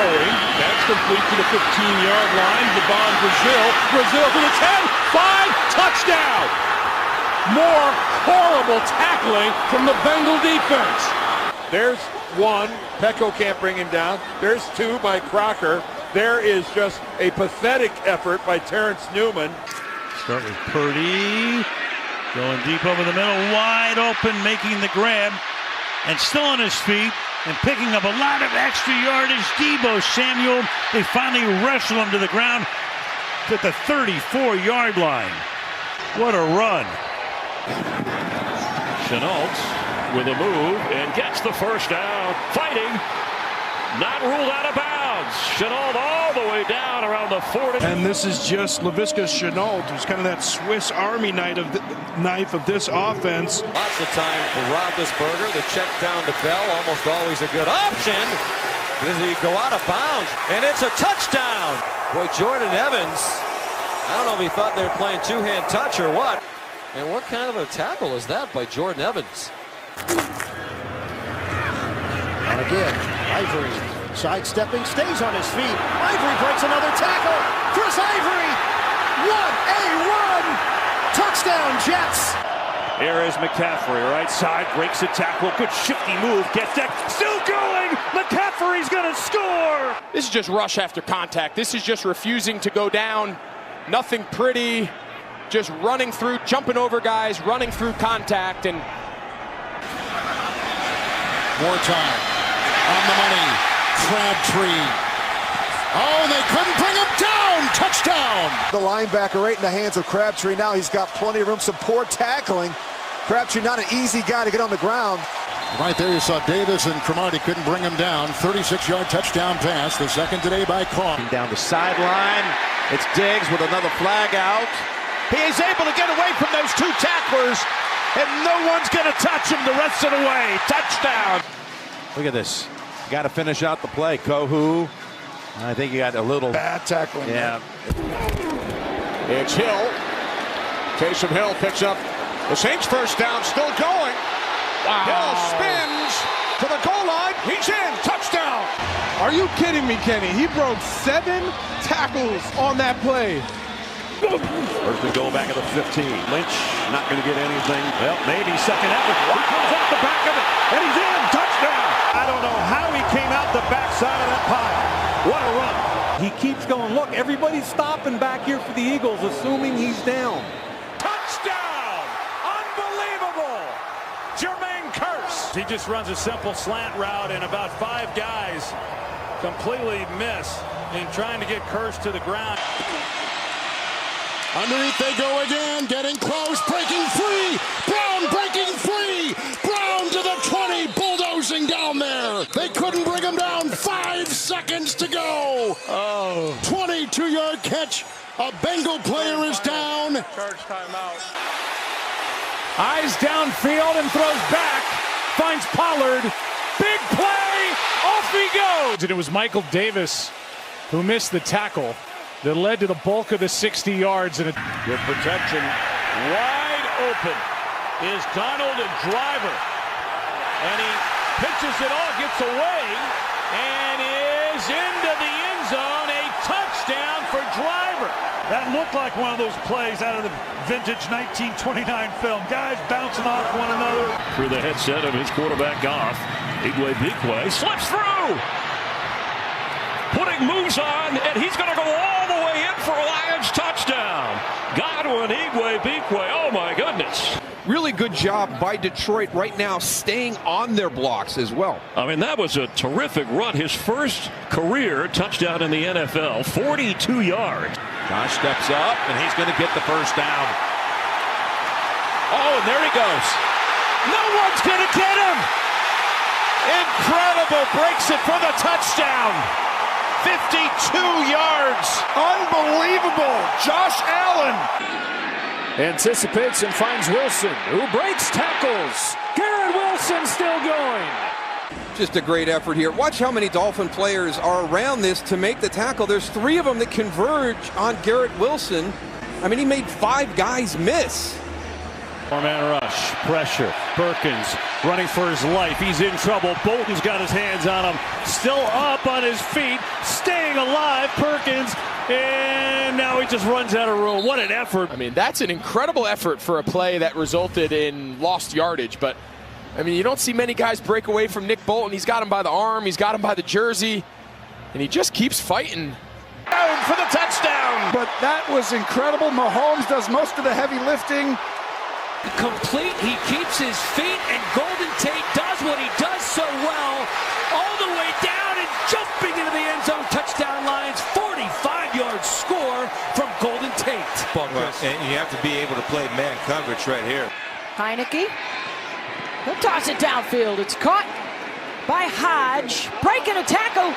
going. That's complete to the 15-yard line. Devon Brazil. Brazil to the 10. 5. Touchdown. More horrible tackling from the Bengal defense. There's one. Pecco can't bring him down. There's two by Crocker. There is just a pathetic effort by Terrence Newman. Start with Purdy. Going deep over the middle. Wide open, making the grab. And still on his feet. And picking up a lot of extra yardage. Deebo Samuel. They finally wrestle him to the ground at the 34-yard line. What a run. Chenault with a move and gets the first down. Fighting. Not ruled out of bounds. Chenault all the way down around the 40. And this is just Laviska Chenault, who's kind of that Swiss Army knife of this offense. Lots of time for Roethlisberger. The check down to Bell, almost always a good option. Does he go out of bounds? And it's a touchdown. Boy, Jordan Evans, I don't know if he thought they were playing two-hand touch or what. And what kind of a tackle is that by Jordan Evans? And again, Ivory sidestepping, stays on his feet. Ivory breaks another tackle. Chris Ivory, what a run! Touchdown, Jets! Here is McCaffrey, right side, breaks a tackle. Good shifty move, gets that. Still going! McCaffrey's gonna score! This is just rush after contact. This is just refusing to go down. Nothing pretty. Just running through, jumping over guys, running through contact, and more time. On the money. Crabtree. Oh, they couldn't bring him down. Touchdown. The linebacker right in the hands of Crabtree. Now he's got plenty of room. Some poor tackling. Crabtree not an easy guy to get on the ground. Right there you saw Davis and Cromartie couldn't bring him down. 36-yard touchdown pass. The second today by Carr. Down the sideline. It's Diggs with another flag out. He is able to get away from those two tacklers, and no one's going to touch him the rest of the way. Touchdown. Look at this. Got to finish out the play. Kohu. I think he got a little bad tackling. Yeah. It's Hill. Taysom Hill picks up the Saints' first down, still going. Wow. Hill spins to the goal line. He's in. Touchdown. Are you kidding me, Kenny? He broke 7 tackles on that play. First and goal back at the 15. Lynch not going to get anything. Well, maybe second effort. He comes off the back of it, and he's in. Touchdown. I don't know how he came out the backside of that pile. What a run. He keeps going. Look, everybody's stopping back here for the Eagles, assuming he's down. Touchdown. Unbelievable. Jermaine Kearse. He just runs a simple slant route, and about 5 guys completely miss in trying to get Kearse to the ground. Underneath they go again, getting close, breaking free. Brown breaking free. Brown to the 20, bulldozing down there. They couldn't bring him down. 5 seconds to go. Oh. 22-yard catch. A Bengal player is down. Charge timeout. Eyes downfield and throws back. Finds Pollard. Big play. Off he goes. And it was Michael Davis who missed the tackle that led to the bulk of the 60 yards. And good protection. Wide open is Donald and Driver. And he pitches it off, gets away, and is into the end zone. A touchdown for Driver. That looked like one of those plays out of the vintage 1929 film. Guys bouncing off one another. Through the headset of his quarterback, Goff. Igwe slips through. Putting moves on, and he's going to go all the way in for a Lions touchdown. Godwin, Igwe, oh my goodness. really good job by Detroit right now staying on their blocks as well. I mean, that was a terrific run. His first career touchdown in the NFL, 42 yards. Josh steps up, and he's going to get the first down. Oh, and there he goes. No one's going to get him. Incredible, breaks it for the touchdown. 52 yards. Unbelievable. Josh Allen anticipates and finds Wilson, who breaks tackles. Garrett Wilson still going. Just a great effort here. Watch how many Dolphin players are around this to make the tackle. There's 3 of them that converge on Garrett Wilson. I mean, he made 5 guys miss. 4-man rush. pressure. Perkins running for his life. He's in trouble. Bolton's got his hands on him. Still up on his feet. Staying alive. Perkins. And now he just runs out of room. What an effort. I mean, that's an incredible effort for a play that resulted in lost yardage. But, I mean, you don't see many guys break away from Nick Bolton. He's got him by the arm. He's got him by the jersey. And he just keeps fighting. Down for the touchdown. But that was incredible. Mahomes does most of the heavy lifting. Complete, he keeps his feet, and Golden Tate does what he does so well, all the way down and jumping into the end zone. Touchdown Lions, 45-yard score from Golden Tate. Well, and you have to be able to play man coverage right here. Heineke, he'll toss it downfield. It's caught by Hodge, breaking a tackle.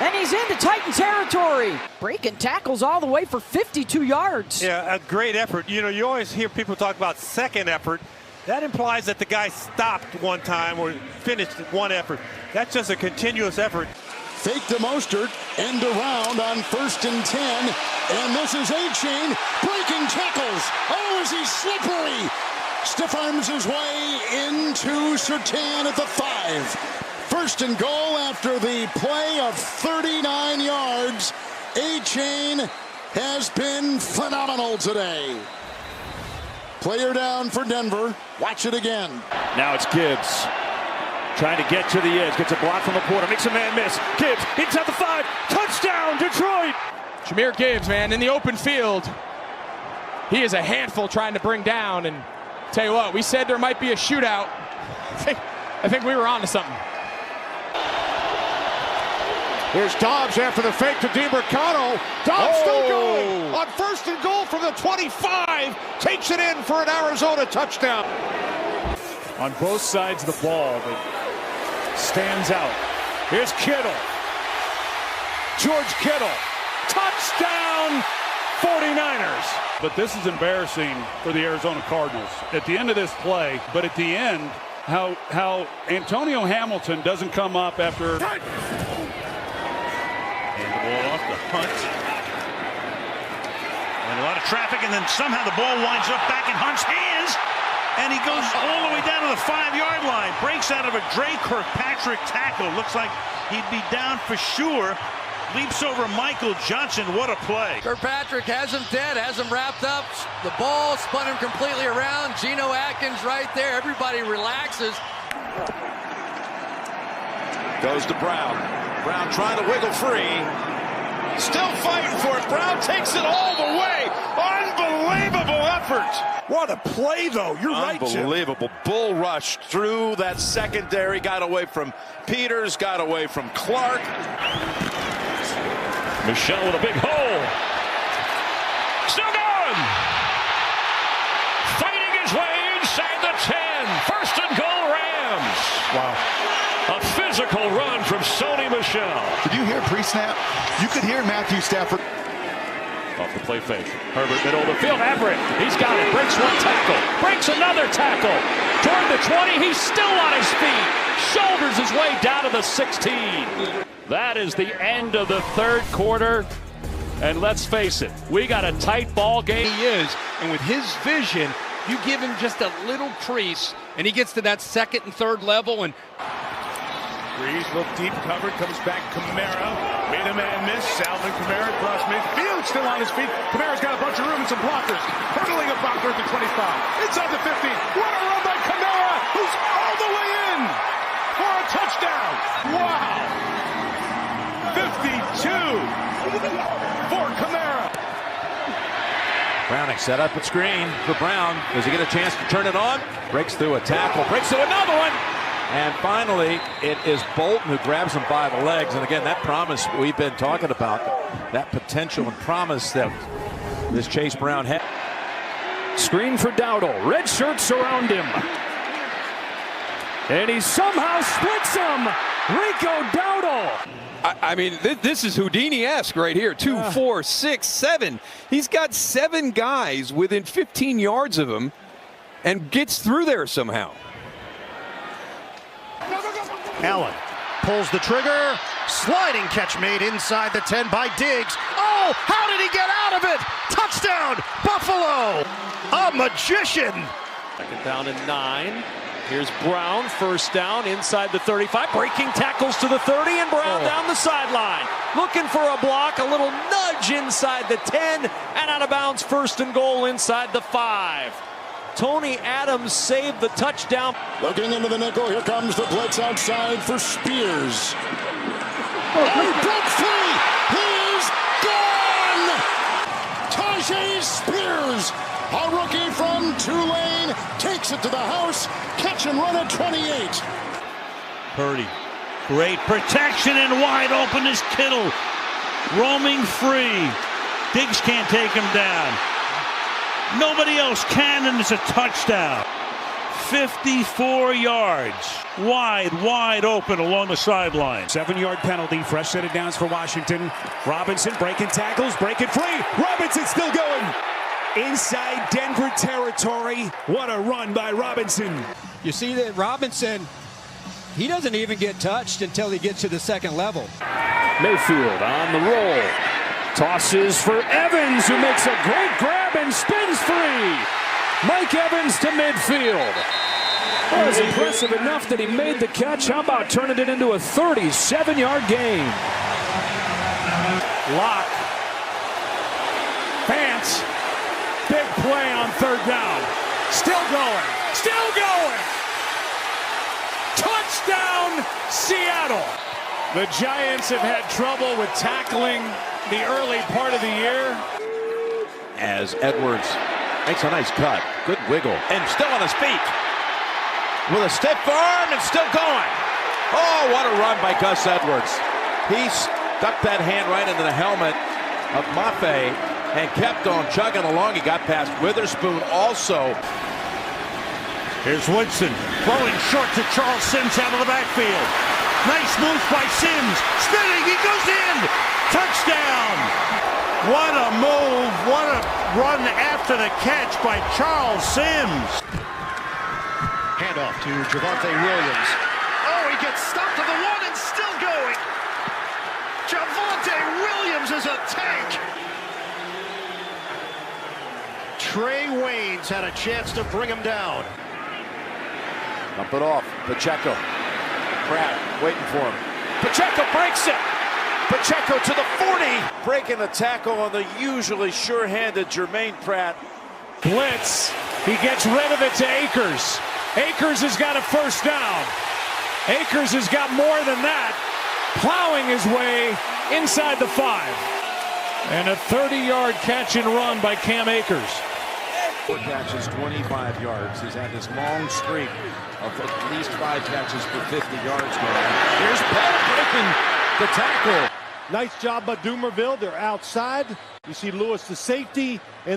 And he's into Titan territory. Breaking tackles all the way for 52 yards. Yeah, a great effort. You know, you always hear people talk about second effort. That implies that the guy stopped one time or finished one effort. That's just a continuous effort. Fake to Mostert, end around on 1st and 10. And this is A-Chain breaking tackles. Oh, is he slippery? Stiff arms his way into Surtain at the 5. 1st and goal after the play of 39 yards. A-Chain has been phenomenal today. Player down for Denver. Watch it again. Now it's Gibbs trying to get to the edge. Gets a block from the corner. Makes a man miss. Gibbs inside the 5. Touchdown, Detroit. Jahmyr Gibbs, man, in the open field. He is a handful trying to bring down. And tell you what, we said there might be a shootout. I think we were on to something. Here's Dobbs after the fake to DiMercado. Dobbs still going on 1st and goal from the 25. Takes it in for an Arizona touchdown. On both sides of the ball that stands out. Here's Kittle. George Kittle. Touchdown 49ers. But this is embarrassing for the Arizona Cardinals. At the end of this play, but at the end, how Antonio Hamilton doesn't come up after... Ball off the Hunt. And a lot of traffic, and then somehow the ball winds up back in Hunt's hands, and he goes all the way down to the 5-yard line. Breaks out of a Dre Kirkpatrick tackle. Looks like he'd be down for sure. Leaps over Michael Johnson. What a play. Kirkpatrick has him dead, has him wrapped up. The ball spun him completely around. Geno Atkins right there. Everybody relaxes. Goes to Brown. Brown trying to wiggle free. Still fighting for it. Brown takes it all the way. Unbelievable effort. What a play, though. You're right, Jim. Unbelievable. Bull rush through that secondary. Got away from Peters. Got away from Clark. Michelle with a big hole. Still going. Fighting his way inside the 10. 1st and goal, Rams. Wow. A physical run from Sony Michel. Did you hear pre-snap? You could hear Matthew Stafford. Off the play fake. Herbert middle of the field. Everett. He's got it. Breaks one tackle. Breaks another tackle. Toward the 20. He's still on his feet. Shoulders his way down to the 16. That is the end of the 3rd quarter. And let's face it, we got a tight ball game. He is, and with his vision, you give him just a little crease, and he gets to that 2nd and 3rd level, and Breeze look deep covered, comes back Kamara, made a man miss. Alvin Kamara across midfield, still on his feet. Kamara's got a bunch of room and some blockers. Hurdling a blocker at the 25. Inside the 50. What a run by Kamara, who's all the way in for a touchdown. Wow. 52 for Kamara. Browning set up at screen for Brown. Does he get a chance to turn it on? Breaks through a tackle. Breaks through another one. And finally, it is Bolton who grabs him by the legs. And again, that promise we've been talking about, that potential and promise that this Chase Brown had. Screen for Dowdle. Red shirts surround him. And he somehow splits him. Rico Dowdle. I mean, this is Houdini-esque right here. 2, 4, 6, 7. He's got 7 guys within 15 yards of him and gets through there somehow. Allen pulls the trigger. Sliding catch made inside the 10 by Diggs. Oh, how did he get out of it? Touchdown, Buffalo. A magician Second down and 9. Here's Brown, first down inside the 35, breaking tackles to the 30, and Brown down the sideline. Looking for a block, a little nudge inside the 10, and out of bounds, first and goal inside the 5. Tony Adams saved the touchdown. Looking into the nickel, here comes the blitz outside for Spears. He broke free! He's gone! Tajay Spears, a rookie from Tulane, takes it to the house, catch and run at 28. Purdy, great protection, and wide open is Kittle, roaming free. Diggs can't take him down. Nobody else can, and it's a touchdown. 54 yards, wide open along the sideline. 7-yard penalty, fresh set of downs for Washington. Robinson breaking tackles, breaking free. Robinson still going. Inside Denver territory. What a run by Robinson. You see that Robinson, he doesn't even get touched until he gets to the second level. Mayfield on the roll. Tosses for Evans, who makes a great grab and spins free. Mike Evans to midfield. That was impressive enough that he made the catch. How about turning it into a 37-yard gain? Lock. Vance. Big play on third down. Still going. Still going. Touchdown, Seattle. The Giants have had trouble with tackling the early part of the year. As Edwards makes a nice cut. Good wiggle. And still on his feet. With a stiff arm and still going. Oh, what a run by Gus Edwards. He stuck that hand right into the helmet of Mafe and kept on chugging along. He got past Witherspoon also. Here's Woodson throwing short to Charles Sims out of the backfield. Nice move by Sims. Spinning, he goes in. Touchdown. What a move. What a run after the catch by Charles Sims. Handoff to Javonte Williams. Oh, he gets stopped to the 1 and still going. Javonte Williams is a tank. Trey Waynes had a chance to bring him down. Dump it off. Pacheco. Pratt waiting for him. Pacheco breaks it. Pacheco to the 40. Breaking the tackle on the usually sure-handed Jermaine Pratt. Blitz. He gets rid of it to Akers. Akers has got a first down. Akers has got more than that. Plowing his way inside the 5. And a 30-yard catch and run by Cam Akers. 4 catches, 25 yards. He's had this long streak of at least 5 catches for 50 yards. Here's Bell breaking the tackle. Nice job by Dumerville. They're outside. You see Lewis, the safety, and